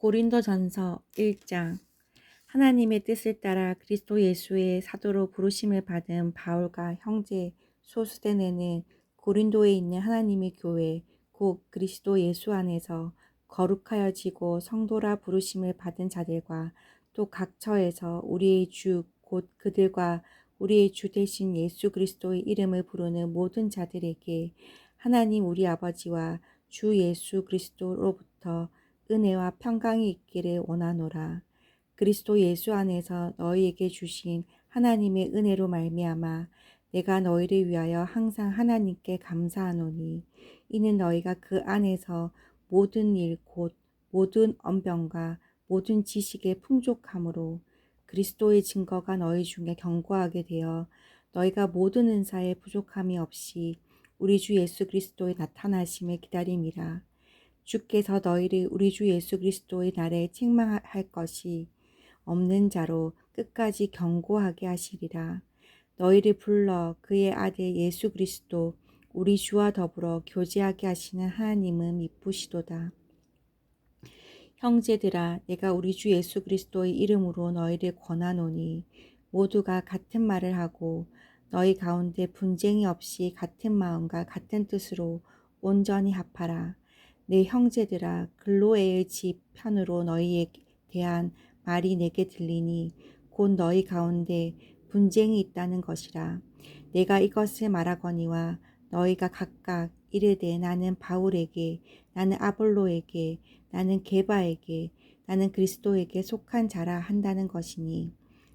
고린도전서 1장. 하나님의 뜻을 따라 그리스도 예수의 사도로 부르심을 받은 바울과 형제 소스데네는 고린도에 있는 하나님의 교회 곧 그리스도 예수 안에서 거룩하여지고 성도라 부르심을 받은 자들과 또 각 처에서 우리의 주 곧 그들과 우리의 주 되신 예수 그리스도의 이름을 부르는 모든 자들에게 하나님 우리 아버지와 주 예수 그리스도로부터 은혜와 평강이 있기를 원하노라. 그리스도 예수 안에서 너희에게 주신 하나님의 은혜로 말미암아 내가 너희를 위하여 항상 하나님께 감사하노니 이는 너희가 그 안에서 모든 일 곧 모든 언변과 모든 지식의 풍족함으로 그리스도의 증거가 너희 중에 견고하게 되어 너희가 모든 은사에 부족함이 없이 우리 주 예수 그리스도의 나타나심을 기다림이라. 주께서 너희를 우리 주 예수 그리스도의 날에 책망할 것이 없는 자로 끝까지 견고하게 하시리라. 너희를 불러 그의 아들 예수 그리스도 우리 주와 더불어 교제하게 하시는 하나님은 미쁘시도다. 형제들아, 내가 우리 주 예수 그리스도의 이름으로 너희를 권하노니 모두가 같은 말을 하고 너희 가운데 분쟁이 없이 같은 마음과 같은 뜻으로 온전히 합하라. 내 형제들아, 글로에의 집 편으로 너희에 대한 말이 내게 들리니 곧 너희 가운데 분쟁이 있다는 것이라. 내가 이것을 말하거니와 너희가 각각 이르되 나는 바울에게, 나는 아볼로에게, 나는 게바에게, 나는 그리스도에게 속한 자라 한다는 것이니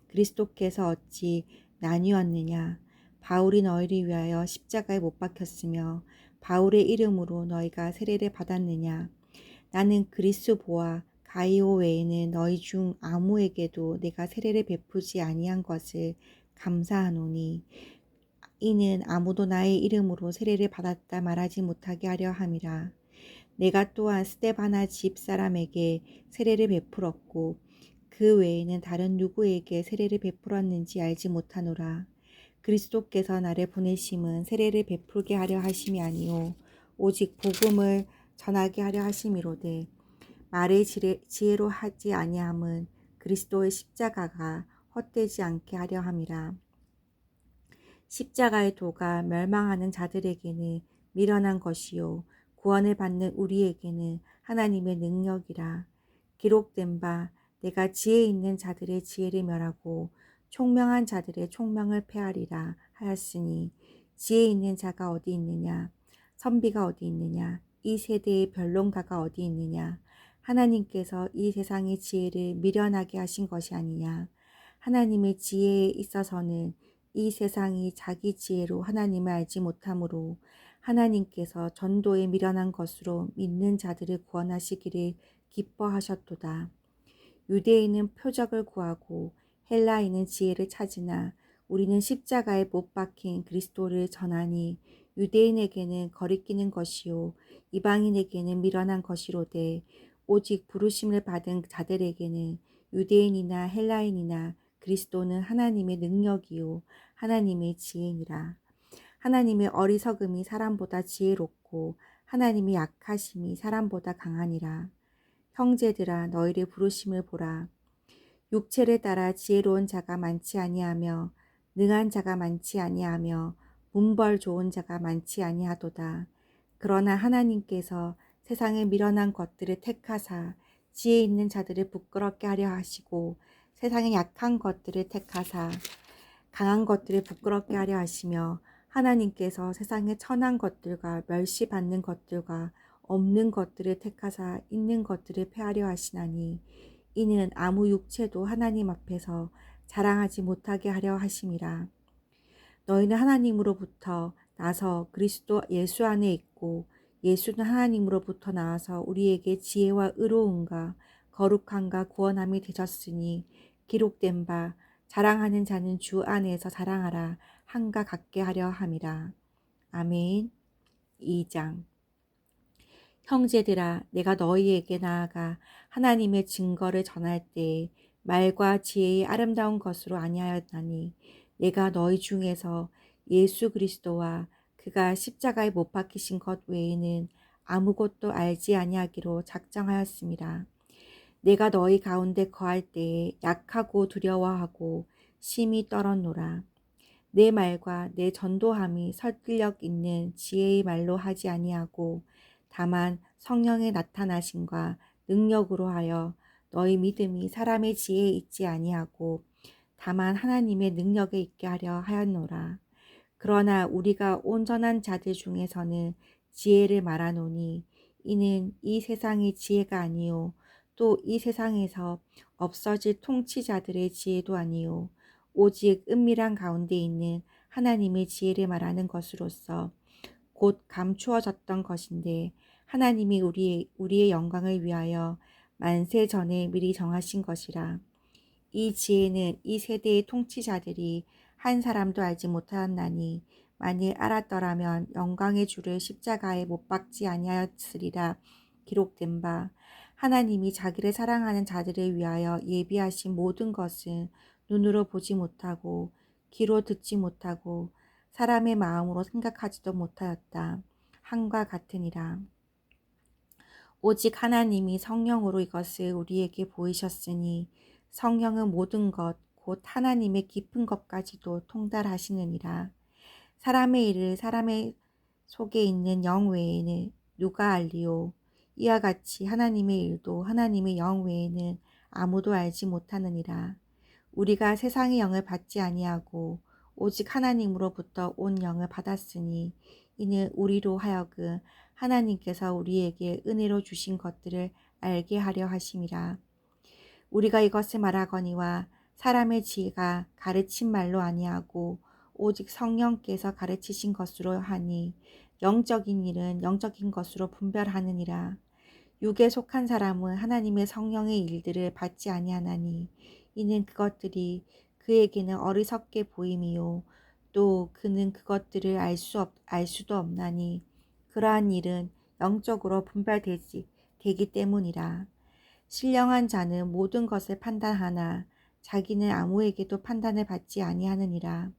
그리스도께서 어찌 나뉘었느냐? 바울이 너희를 위하여 십자가에 못 박혔으며 바울의 이름으로 너희가 세례를 받았느냐? 나는 그리스보와 가이오 외에는 너희 중 아무에게도 내가 세례를 베푸지 아니한 것을 감사하노니 이는 아무도 나의 이름으로 세례를 받았다 말하지 못하게 하려 함이라. 내가 또한 스데바나 집 사람에게 세례를 베풀었고 그 외에는 다른 누구에게 세례를 베풀었는지 알지 못하노라. 그리스도께서 나를 보내심은 세례를 베풀게 하려 하심이 아니요 오직 복음을 전하게 하려 하심이로되 말의 지혜로 하지 아니함은 그리스도의 십자가가 헛되지 않게 하려 함이라. 십자가의 도가 멸망하는 자들에게는 미련한 것이요 구원을 받는 우리에게는 하나님의 능력이라. 기록된 바 내가 지혜 있는 자들의 지혜를 멸하고 총명한 자들의 총명을 패하리라 하였으니 지혜 있는 자가 어디 있느냐? 선비가 어디 있느냐? 이 세대의 변론가가 어디 있느냐? 하나님께서 이 세상의 지혜를 미련하게 하신 것이 아니냐? 하나님의 지혜에 있어서는 이 세상이 자기 지혜로 하나님을 알지 못하므로 하나님께서 전도에 미련한 것으로 믿는 자들을 구원하시기를 기뻐하셨도다. 유대인은 표적을 구하고 헬라인은 지혜를 찾으나 우리는 십자가에 못 박힌 그리스도를 전하니 유대인에게는 거리끼는 것이요 이방인에게는 미련한 것이로되 오직 부르심을 받은 자들에게는 유대인이나 헬라인이나 그리스도는 하나님의 능력이요 하나님의 지혜니라. 하나님의 어리석음이 사람보다 지혜롭고 하나님의 약하심이 사람보다 강하니라. 형제들아 너희를 부르심을 보라. 육체를 따라 지혜로운 자가 많지 아니하며 능한 자가 많지 아니하며 문벌 좋은 자가 많지 아니하도다. 그러나 하나님께서 세상에 미련한 것들을 택하사 지혜 있는 자들을 부끄럽게 하려 하시고 세상에 약한 것들을 택하사 강한 것들을 부끄럽게 하려 하시며 하나님께서 세상의 천한 것들과 멸시받는 것들과 없는 것들을 택하사 있는 것들을 패하려 하시나니 이는 아무 육체도 하나님 앞에서 자랑하지 못하게 하려 하심이라. 너희는 하나님으로부터 나서 그리스도 예수 안에 있고 예수는 하나님으로부터 나와서 우리에게 지혜와 의로움과 거룩함과 구원함이 되셨으니 기록된 바 자랑하는 자는 주 안에서 자랑하라 한가 같게 하려 함이라. 아멘. 2장. 형제들아 내가 너희에게 나아가 하나님의 증거를 전할 때에 말과 지혜의 아름다운 것으로 아니하였나니 내가 너희 중에서 예수 그리스도와 그가 십자가에 못 박히신 것 외에는 아무것도 알지 아니하기로 작정하였습니다. 내가 너희 가운데 거할 때에 약하고 두려워하고 심히 떨었노라. 내 말과 내 전도함이 설득력 있는 지혜의 말로 하지 아니하고 다만 성령의 나타나심과 능력으로 하여 너희 믿음이 사람의 지혜에 있지 아니하고 다만 하나님의 능력에 있게 하려 하였노라. 그러나 우리가 온전한 자들 중에서는 지혜를 말하노니 이는 이 세상의 지혜가 아니요 또 이 세상에서 없어질 통치자들의 지혜도 아니요 오직 은밀한 가운데 있는 하나님의 지혜를 말하는 것으로서 곧 감추어졌던 것인데 하나님이 우리의 영광을 위하여 만세 전에 미리 정하신 것이라. 이 지혜는 이 세대의 통치자들이 한 사람도 알지 못하였나니 만일 알았더라면 영광의 주를 십자가에 못 박지 아니하였으리라. 기록된 바 하나님이 자기를 사랑하는 자들을 위하여 예비하신 모든 것은 눈으로 보지 못하고 귀로 듣지 못하고 사람의 마음으로 생각하지도 못하였다. 한과 같으니라. 오직 하나님이 성령으로 이것을 우리에게 보이셨으니 성령은 모든 것 곧 하나님의 깊은 것까지도 통달하시느니라. 사람의 일을 사람의 속에 있는 영 외에는 누가 알리오? 이와 같이 하나님의 일도 하나님의 영 외에는 아무도 알지 못하느니라. 우리가 세상의 영을 받지 아니하고 오직 하나님으로부터 온 영을 받았으니 이는 우리로 하여금 하나님께서 우리에게 은혜로 주신 것들을 알게 하려 하심이라. 우리가 이것을 말하거니와 사람의 지혜가 가르친 말로 아니하고 오직 성령께서 가르치신 것으로 하니 영적인 일은 영적인 것으로 분별하느니라. 육에 속한 사람은 하나님의 성령의 일들을 받지 아니하나니 이는 그것들이 그에게는 어리석게 보임이요 또 그는 그것들을 알 수도 없나니 그러한 일은 영적으로 되기 때문이라. 신령한 자는 모든 것을 판단하나 자기는 아무에게도 판단을 받지 아니하느니라.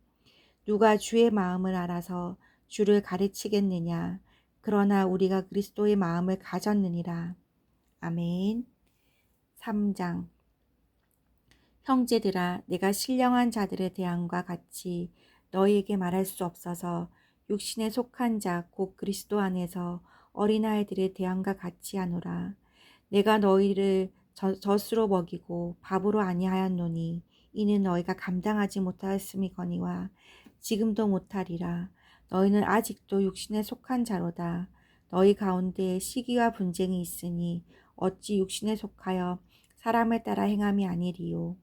누가 주의 마음을 알아서 주를 가르치겠느냐. 그러나 우리가 그리스도의 마음을 가졌느니라. 아멘. 3장. 형제들아, 내가 신령한 자들의 대함과 같이 너희에게 말할 수 없어서 육신에 속한 자 곧 그리스도 안에서 어린아이들의 대함과 같이 하노라. 내가 너희를 젖으로 먹이고 밥으로 아니하였노니 이는 너희가 감당하지 못하였음이거니와 지금도 못하리라. 너희는 아직도 육신에 속한 자로다. 너희 가운데 시기와 분쟁이 있으니 어찌 육신에 속하여 사람을 따라 행함이 아니리요.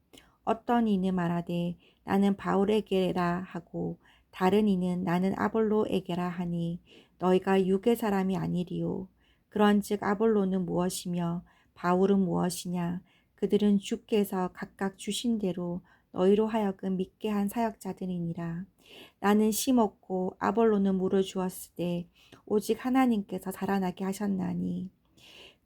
어떤 이는 말하되 나는 바울에게라 하고 다른 이는 나는 아볼로에게라 하니 너희가 육의 사람이 아니리요. 그런즉 아볼로는 무엇이며 바울은 무엇이냐. 그들은 주께서 각각 주신 대로 너희로 하여금 믿게 한 사역자들이니라. 나는 심었고 아볼로는 물을 주었으되 오직 하나님께서 자라나게 하셨나니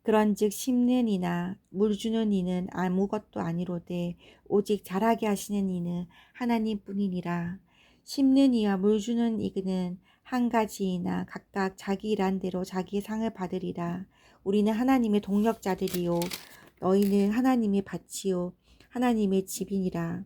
그런즉 심는 이나 물 주는 이는 아무것도 아니로되 오직 자라게 하시는 이는 하나님뿐이니라. 심는 이와 물 주는 이는 한 가지이나 각각 자기 일한 대로 자기의 상을 받으리라. 우리는 하나님의 동력자들이요 너희는 하나님의 밭이요 하나님의 집이니라.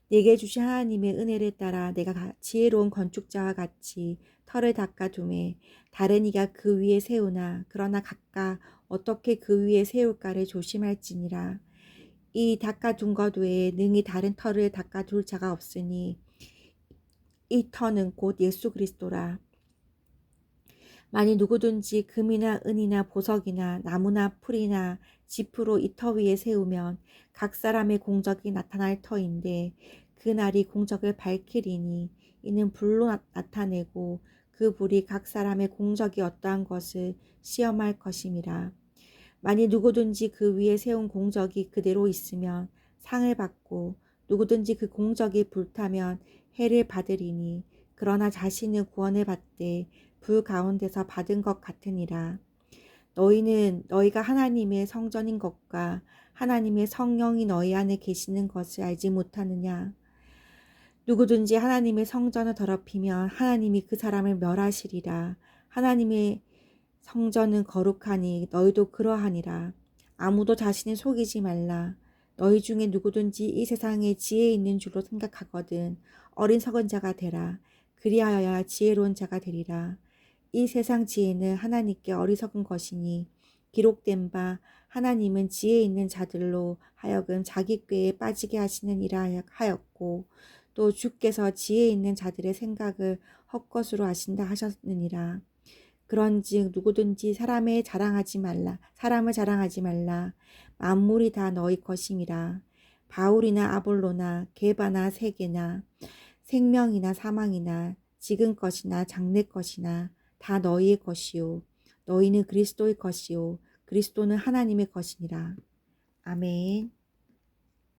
내게 주신 하나님의 은혜를 따라 내가 지혜로운 건축자와 같이 터를 닦아두매 다른 이가 그 위에 세우나 그러나 각각 어떻게 그 위에 세울까를 조심할지니라. 이 닦아둔 것 외에 능히 다른 터를 닦아둘 자가 없으니 이 터는 곧 예수 그리스도라. 만일 누구든지 금이나 은이나 보석이나 나무나 풀이나 지프로 이 터 위에 세우면 각 사람의 공적이 나타날 터인데 그 날이 공적을 밝히리니 이는 불로 나타내고 그 불이 각 사람의 공적이 어떠한 것을 시험할 것임이라. 만일 누구든지 그 위에 세운 공적이 그대로 있으면 상을 받고 누구든지 그 공적이 불타면 해를 받으리니 그러나 자신은 구원을 받되 불 가운데서 받은 것 같으니라. 너희는 너희가 하나님의 성전인 것과 하나님의 성령이 너희 안에 계시는 것을 알지 못하느냐. 누구든지 하나님의 성전을 더럽히면 하나님이 그 사람을 멸하시리라. 하나님의 성전은 거룩하니 너희도 그러하니라. 아무도 자신을 속이지 말라. 너희 중에 누구든지 이 세상에 지혜 있는 줄로 생각하거든 어리석은 자가 되라. 그리하여야 지혜로운 자가 되리라. 이 세상 지혜는 하나님께 어리석은 것이니 기록된 바 하나님은 지혜 있는 자들로 하여금 자기 꾀에 빠지게 하시느니라 하였고 또 주께서 지혜 있는 자들의 생각을 헛것으로 하신다 하셨느니라. 그런즉 누구든지 사람을 자랑하지 말라. 만물이 다 너희 것임이라. 바울이나 아볼로나 게바나 세게나 생명이나 사망이나 지금 것이나 장래 것이나 다 너희의 것이요 너희는 그리스도의 것이요 그리스도는 하나님의 것이니라. 아멘.